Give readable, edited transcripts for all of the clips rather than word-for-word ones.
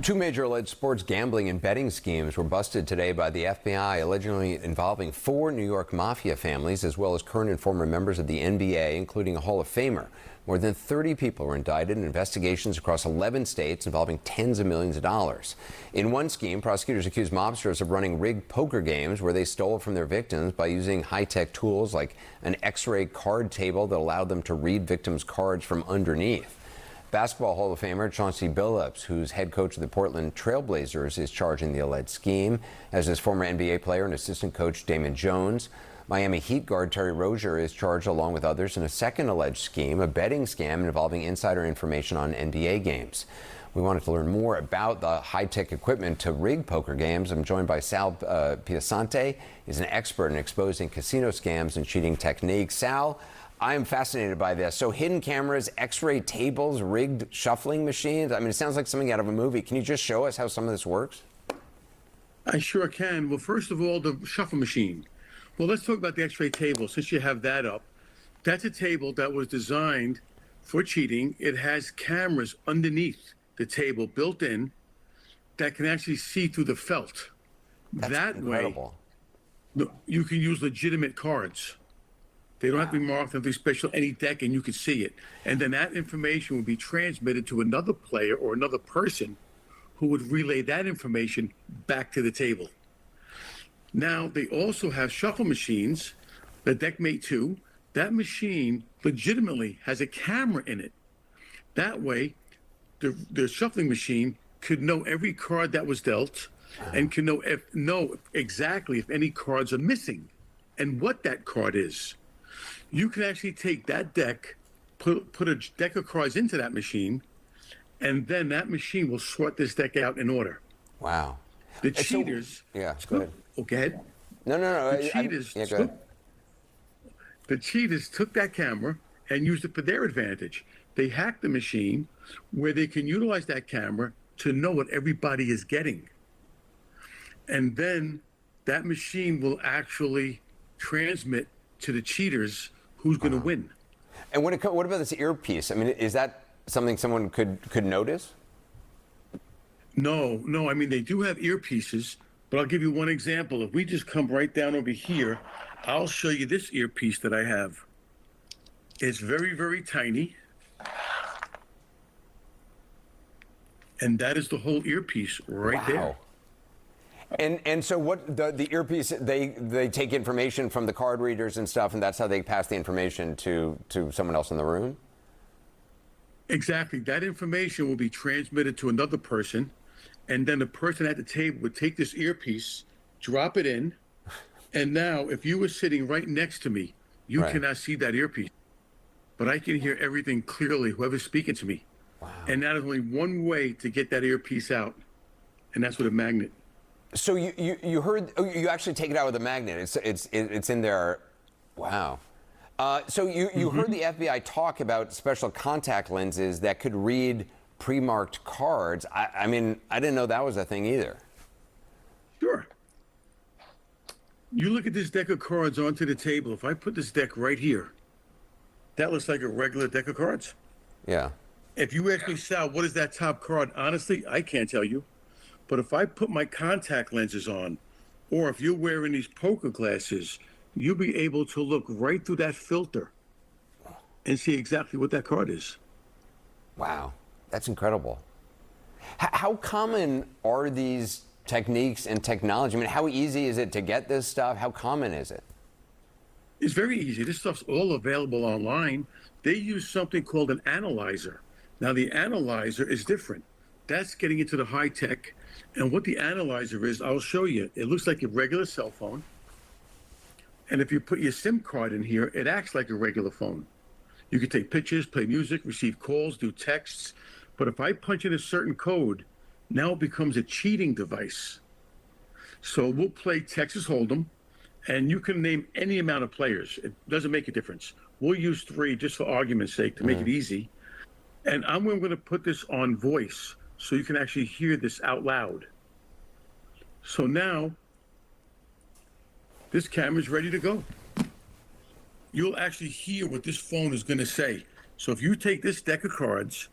Two major alleged sports gambling and betting schemes were busted today by the FBI, allegedly involving four New York mafia families, as well as current and former members of the NBA, including a Hall of Famer. More than 30 people were indicted in investigations across 11 states involving tens of millions of dollars. In one scheme, prosecutors accused mobsters of running rigged poker games where they stole from their victims by using high-tech tools like an X-ray card table that allowed them to read victims' cards from underneath. Basketball Hall of Famer Chauncey Billups, who's head coach of the Portland Trail Blazers, is charged in the alleged scheme, as is former NBA player and assistant coach Damon Jones. Miami Heat guard Terry Rozier is charged along with others in a second alleged scheme, a betting scam involving insider information on NBA games. We wanted to learn more about the high-tech equipment to rig poker games. I'm joined by Sal Piasante. He's an expert in exposing casino scams and cheating techniques. Sal, I am fascinated by this. So hidden cameras, X-ray tables, rigged shuffling machines. I mean, it sounds like something out of a movie. Can you just show us how some of this works? I sure can. Well, first of all, the shuffle machine. Well, let's talk about the X-ray table. Since you have that up, that's a table that was designed for cheating. It has cameras underneath the table built in that can actually see through the felt. That's that incredible. way, you can use legitimate cards. They don't have to be marked on the special any deck, and you can see it. And then that information will be transmitted to another player or another person who would relay that information back to the table. Now, they also have shuffle machines, the Deckmate 2. That machine legitimately has a camera in it. That way, the shuffling machine could know every card that was dealt and can know exactly if any cards are missing and what that card is. You can actually take that deck, put a deck of cards into that machine, and then that machine will sort this deck out in order. Wow. The cheaters. Yeah, go ahead. Oh, go ahead. No. The cheaters. Yeah, go ahead. The cheaters took that camera and used it for their advantage. They hacked the machine where they can utilize that camera to know what everybody is getting. And then that machine will actually transmit to the cheaters who's going to win. And what about this earpiece? I mean, is that something someone could notice? No. I mean, they do have earpieces, but I'll give you one example. If we just come right down over here, I'll show you this earpiece that I have. It's very, very tiny. And that is the whole earpiece right there. And so what the earpiece, they take information from the card readers and stuff, and that's how they pass the information to someone else in the room? Exactly. That information will be transmitted to another person, and then the person at the table would take this earpiece, drop it in, and now if you were sitting right next to me, you cannot see that earpiece, but I can hear everything clearly, whoever's speaking to me. Wow. And that is only one way to get that earpiece out, and that's with a magnet. So you heard, you actually take it out with a magnet. It's in there. Wow. So you heard the FBI talk about special contact lenses that could read pre-marked cards. I mean, I didn't know that was a thing either. Sure. You look at this deck of cards onto the table. If I put this deck right here, that looks like a regular deck of cards. Yeah. If you actually Sal, what is that top card? Honestly, I can't tell you. But if I put my contact lenses on, or if you're wearing these poker glasses, you'll be able to look right through that filter and see exactly what that card is. Wow, that's incredible. How common are these techniques and technology? I mean, how easy is it to get this stuff? How common is it? It's very easy. This stuff's all available online. They use something called an analyzer. Now, the analyzer is different. That's getting into the high tech. And what the analyzer is, I'll show you. It looks like a regular cell phone. And if you put your SIM card in here, it acts like a regular phone. You can take pictures, play music, receive calls, do texts. But if I punch in a certain code, now it becomes a cheating device. So we'll play Texas Hold'em, and you can name any amount of players. It doesn't make a difference. We'll use 3 just for argument's sake to make it easy. And I'm going to put this on voice so you can actually hear this out loud. So now, this camera's ready to go. You'll actually hear what this phone is going to say. So if you take this deck of cards,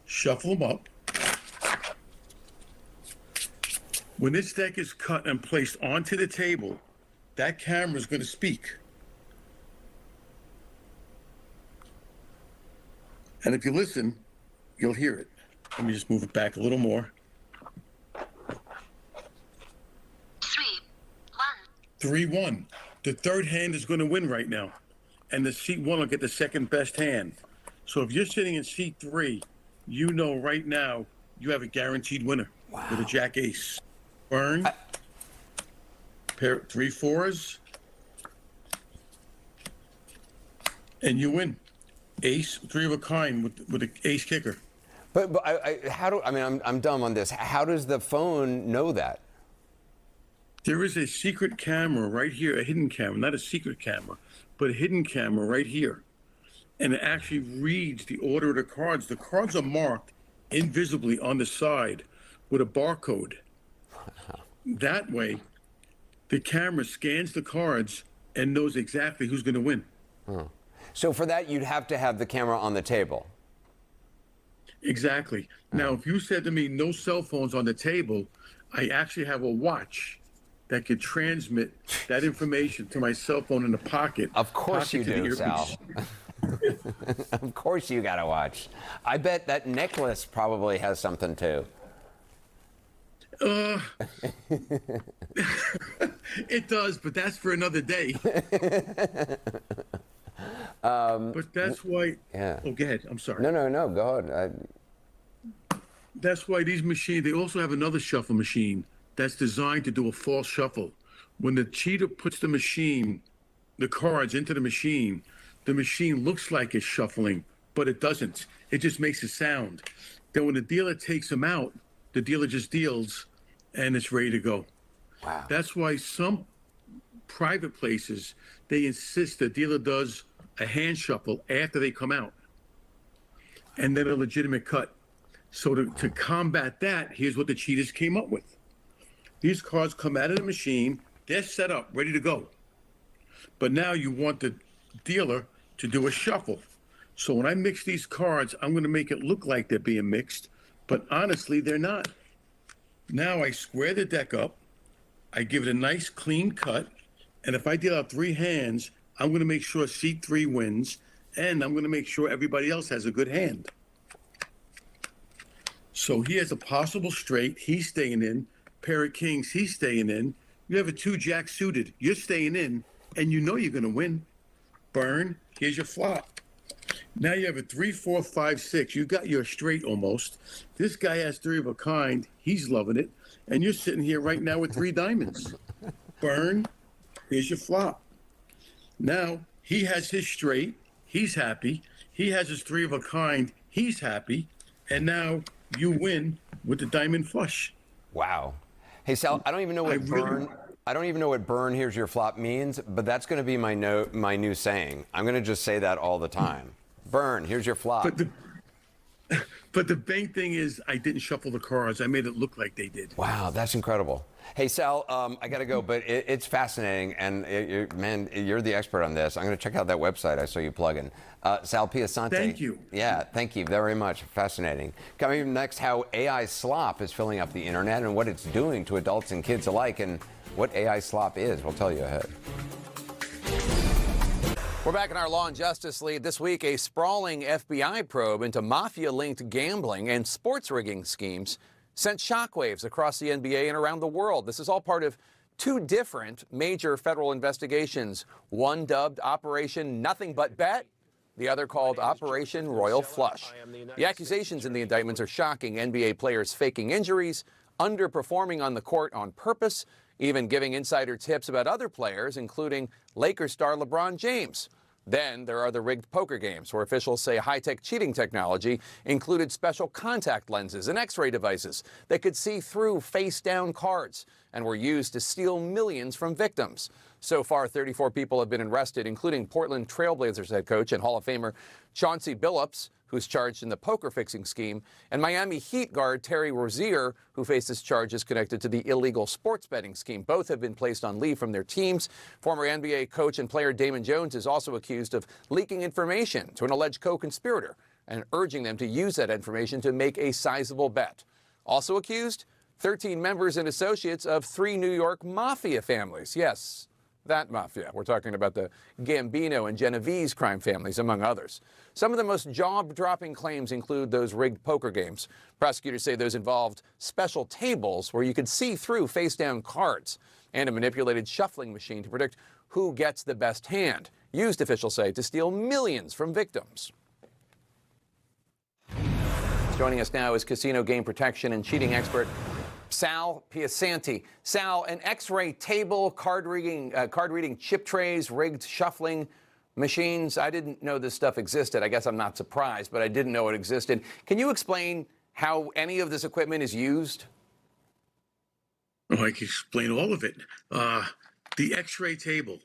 shuffle them up, When this deck is cut and placed onto the table, that camera is going to speak. And if you listen, you'll hear it. Let me just move it back a little more. 3-1. The third hand is going to win right now. And the seat 1 will get the second best hand. So if you're sitting in seat 3, you know right now you have a guaranteed winner with a jack ace. Burn. Pair 3 4s. And you win. Ace, 3 of a kind with an ace kicker. But I'm dumb on this. How does the phone know that? There is a secret camera right here, a hidden camera, not a secret camera, but a hidden camera right here. And it actually reads the order of the cards. The cards are marked invisibly on the side with a barcode. That way, the camera scans the cards and knows exactly who's going to win. So for that, you'd have to have the camera on the table. Exactly. Now, if you said to me, no cell phones on the table, I actually have a watch that could transmit that information to my cell phone in the pocket. Of course you do, Sal. Of course you got to watch. I bet that necklace probably has something too. It does, but that's for another day. But that's why. Yeah. Oh, go ahead. I'm sorry. No. Go ahead. That's why these machines. They also have another shuffle machine that's designed to do a false shuffle. When the cheater puts the cards into the machine looks like it's shuffling, but it doesn't. It just makes a sound. Then when the dealer takes them out, the dealer just deals, and it's ready to go. Wow. That's why some private places, they insist the dealer does a hand shuffle after they come out, and then a legitimate cut. So to combat that, here's what the cheaters came up with. These cards come out of the machine, they're set up, ready to go. But now you want the dealer to do a shuffle. So when I mix these cards, I'm going to make it look like they're being mixed, but honestly, they're not. Now I square the deck up, I give it a nice clean cut, and if I deal out 3 hands, I'm going to make sure seat 3 wins, and I'm going to make sure everybody else has a good hand. So he has a possible straight, he's staying in. Pair of kings, he's staying in. You have a 2 jack suited, you're staying in, and you know you're going to win. Burn, here's your flop. Now you have a 3 4 5 6. You got your straight almost. This guy has 3 of a kind, he's loving it, and you're sitting here right now with 3 diamonds. Burn, here's your flop. Now he has his straight, he's happy. He has his 3 of a kind, he's happy, and now you win with the diamond flush. Wow. Hey, Sal, I don't even know what burn, here's your flop means, but that's going to be my new saying. I'm going to just say that all the time. Burn, here's your flop. But the main thing is I didn't shuffle the cards. I made it look like they did. Wow, that's incredible. Hey, Sal, I got to go, but it's fascinating, and man, you're the expert on this. I'm going to check out that website I saw you plugging. Sal Piasante. Thank you. Yeah, thank you very much. Fascinating. Coming up next, how AI slop is filling up the internet and what it's doing to adults and kids alike, and what AI slop is. We'll tell you ahead. We're back in our Law and Justice lead. This week, a sprawling FBI probe into mafia-linked gambling and sports rigging schemes sent shockwaves across the NBA and around the world. This is all part of 2 different major federal investigations, one dubbed Operation Nothing But Bet, the other called Operation Royal Flush. The accusations in the indictments are shocking. NBA players faking injuries, underperforming on the court on purpose, even giving insider tips about other players, including Lakers star LeBron James. Then there are the rigged poker games, where officials say high-tech cheating technology included special contact lenses and X-ray devices that could see through face-down cards and were used to steal millions from victims. So far, 34 people have been arrested, including Portland Trail Blazers head coach and Hall of Famer Chauncey Billups, who's charged in the poker fixing scheme, and Miami Heat guard Terry Rozier, who faces charges connected to the illegal sports betting scheme. Both have been placed on leave from their teams. Former NBA coach and player Damon Jones is also accused of leaking information to an alleged co-conspirator and urging them to use that information to make a sizable bet. Also accused, 13 members and associates of 3 New York mafia families. Yes, that mafia. We're talking about the Gambino and Genovese crime families, among others. Some of the most jaw-dropping claims include those rigged poker games. Prosecutors say those involved special tables where you could see through face-down cards and a manipulated shuffling machine to predict who gets the best hand, used, officials say, to steal millions from victims. Joining us now is casino game protection and cheating expert Sal Piasanti. Sal, an X-ray table, card reading chip trays, rigged shuffling machines. I didn't know this stuff existed. I guess I'm not surprised, but I didn't know it existed. Can you explain how any of this equipment is used? Oh, I can explain all of it. The X-ray table,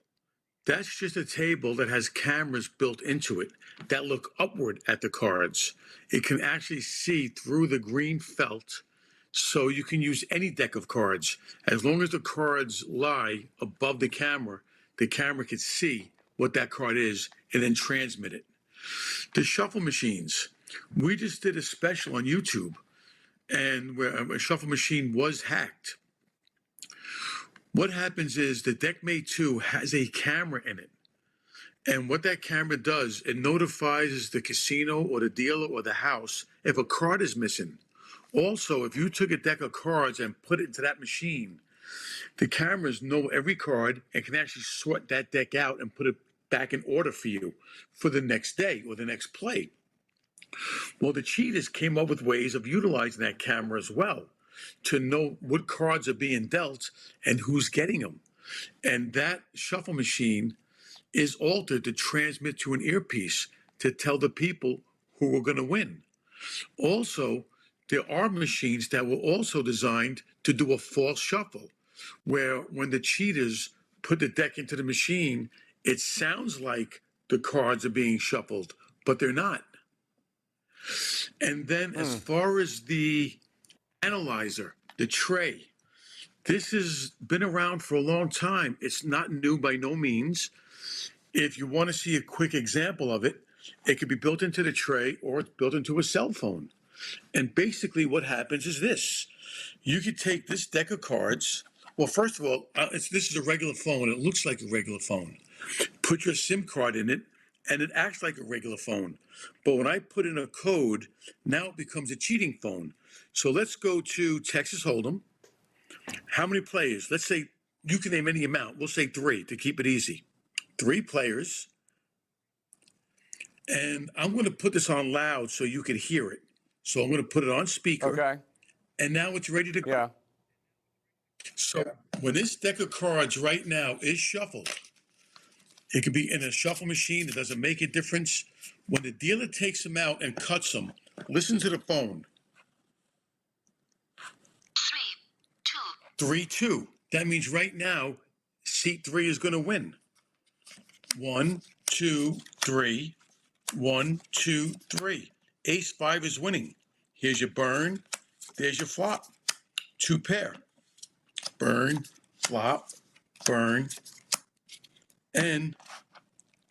that's just a table that has cameras built into it that look upward at the cards. It can actually see through the green felt, so you can use any deck of cards. As long as the cards lie above the camera can see what that card is and then transmit it. The shuffle machines, we just did a special on YouTube, and where a shuffle machine was hacked. What happens is the DeckMate 2 has a camera in it. And what that camera does, it notifies the casino or the dealer or the house if a card is missing. Also, if you took a deck of cards and put it into that machine, the cameras know every card and can actually sort that deck out and put it back in order for you for the next day or the next play. Well, the cheaters came up with ways of utilizing that camera as well to know what cards are being dealt and who's getting them. And that shuffle machine is altered to transmit to an earpiece to tell the people who are going to win. Also, there are machines that were also designed to do a false shuffle, where when the cheaters put the deck into the machine, it sounds like the cards are being shuffled, but they're not. And then as far as the analyzer, the tray, this has been around for a long time. It's not new by no means. If you want to see a quick example of it, it could be built into the tray or it's built into a cell phone. And basically what happens is this. You could take this deck of cards. Well, first of all, this is a regular phone. It looks like a regular phone. Put your SIM card in it, and it acts like a regular phone. But when I put in a code, now it becomes a cheating phone. So let's go to Texas Hold'em. How many players? Let's say you can name any amount. We'll say 3 to keep it easy. 3 players. And I'm going to put this on loud so you can hear it. So I'm going to put it on speaker. Okay. And now it's ready to go. Yeah. So when this deck of cards right now is shuffled, it could be in a shuffle machine. It doesn't make a difference. When the dealer takes them out and cuts them, listen to the phone. 3-2. That means right now, seat 3 is going to win. 1, 2, 3. 1, 2, 3. Ace 5 is winning. Here's your burn. There's your flop. 2 pair. Burn, flop, burn, and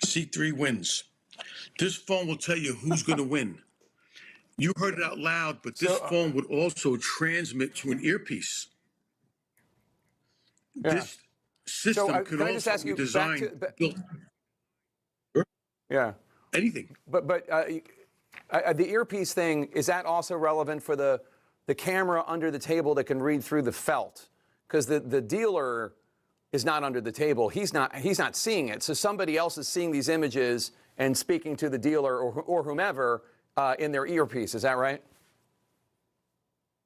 C3 wins. This phone will tell you who's going to win. You heard it out loud, but this phone would also transmit to an earpiece. Yeah. This system could also be designed, built. Yeah. Anything. But the earpiece thing, is that also relevant for the camera under the table that can read through the felt? Because the dealer is not under the table. He's not seeing it. So somebody else is seeing these images and speaking to the dealer or whomever in their earpiece. Is that right?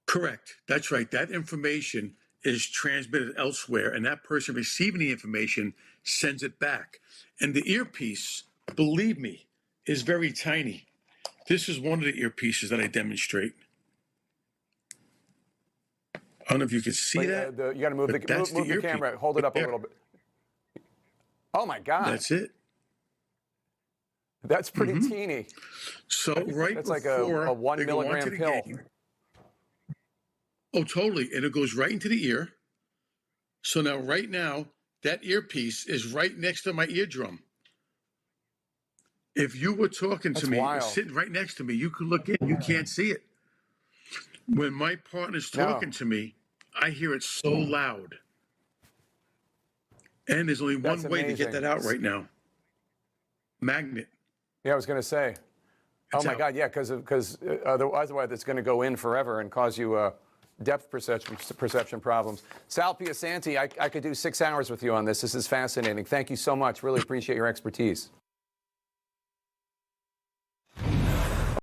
Correct. That's right. That information is transmitted elsewhere, and that person receiving the information sends it back. And the earpiece, believe me, is very tiny. This is one of the earpieces that I demonstrate. I don't know if you can see that. You got to move the camera. Hold it up a little bit. Oh my God! That's it. That's pretty teeny. So right that's before like a 1 milligram pill. Game, oh, totally, and it goes right into the ear. So now, right now, that earpiece is right next to my eardrum. If you were talking to me, sitting right next to me, you could look in. You can't see it. When my partner's talking to me, I hear it so loud. And there's only one That's way to get amazing. that out right now. Magnet. Yeah, I was going to say. Oh It's my out. God, yeah, because otherwise it's going to go in forever and cause you depth perception problems. Sal Piasanti, I could do 6 hours with you on this. This is fascinating. Thank you so much. Really appreciate your expertise.